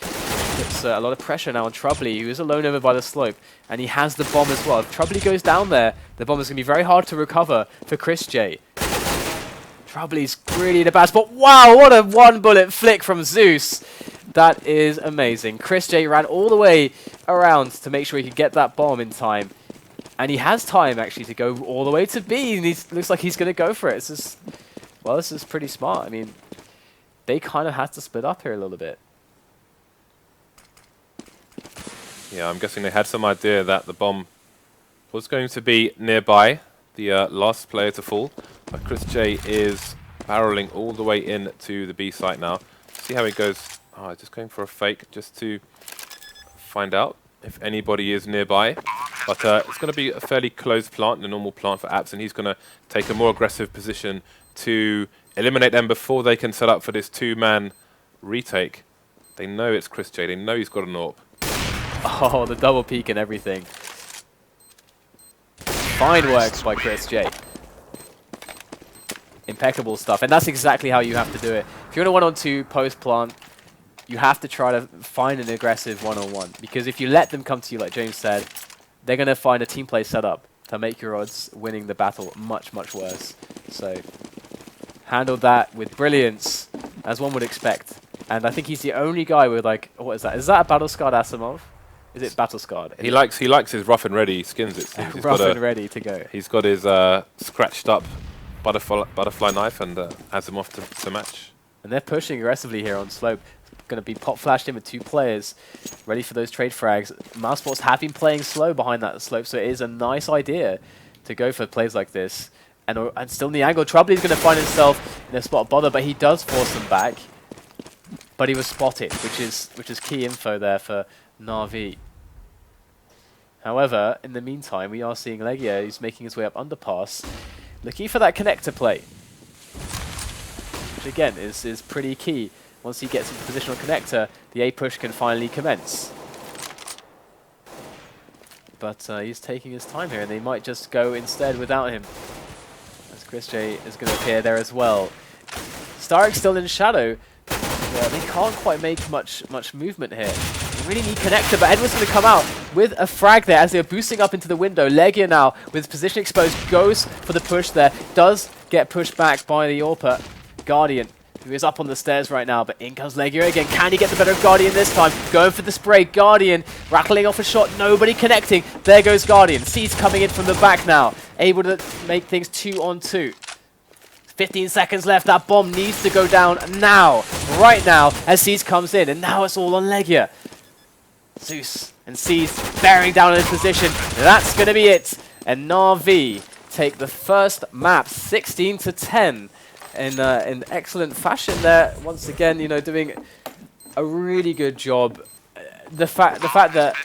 A: Puts a lot of pressure now on Troubly, who is alone over by the slope. And he has the bomb as well. If Troubly goes down there, the bomb is going to be very hard to recover for Chris J. Troubly's really in a bad spot. Wow, what a one-bullet flick from Zeus. That is amazing. Chris J ran all the way around to make sure he could get that bomb in time. And he has time, actually, to go all the way to B. And looks like he's going to go for it. It's just, well, this is pretty smart. I mean, they kind of had to split up here a little bit.
B: Yeah, I'm guessing they had some idea that the bomb was going to be nearby, the last player to fall. But Chris J is barreling all the way in to the B site now. See how he goes. Oh, just going for a fake just to find out if anybody is nearby. But it's going to be a fairly closed plant, the normal plant for apps, and he's going to take a more aggressive position to eliminate them before they can set up for this 2-man retake. They know it's Chris J. They know he's got an AWP.
A: Oh, the double peek and everything. Fine work by Chris J. Impeccable stuff. And that's exactly how you have to do it. If you're in a 1-on-2 post plant, you have to try to find an aggressive 1-on-1. Because if you let them come to you, like James said, they're going to find a team play setup to make your odds winning the battle much, much worse. So, handled that with brilliance, as one would expect. And I think he's the only guy with, like, what is that? Is that a battle-scarred Asimov? Is it battle-scarred?
B: He likes his rough and ready skins, it seems.
A: Rough and ready to go.
B: He's got his scratched up butterfly knife and Asimov to match.
A: And they're pushing aggressively here on slope. Going to be pop flashed in with 2 players, ready for those trade frags. Mousesports have been playing slow behind that slope, so it is a nice idea to go for plays like this. And still in the angle, Troubly's going to find himself in a spot of bother, but he does force them back. But he was spotted, which is key info there for NaVi. However, in the meantime, we are seeing Legia, who's making his way up underpass, looking for that connector play, which again is pretty key. Once he gets into positional connector, the A push can finally commence. But he's taking his time here, and they might just go instead without him. As Chris J is going to appear there as well. Starrick's still in shadow. They can't quite make much movement here. They really need connector, but Edward's going to come out with a frag there as they're boosting up into the window. Legia now, with his position exposed, goes for the push there. Does get pushed back by the AWPer. Guardian, who is up on the stairs right now, but in comes Legia again. Can he get the better of Guardian this time? Going for the spray. Guardian rattling off a shot. Nobody connecting. There goes Guardian. C's coming in from the back now. Able to make things 2-on-2. 15 seconds left. That bomb needs to go down now. Right now, as C's comes in. And now it's all on Legia. Zeus and C's bearing down in his position. That's going to be it. And NaVi take the first map 16-10. In excellent fashion there, once again, you know, doing a really good job. The fact that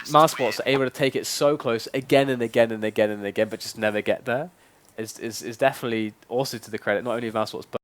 A: Mousesports are able to take it so close again and again and again and again, but just never get there, is definitely also to the credit not only of Mousesports but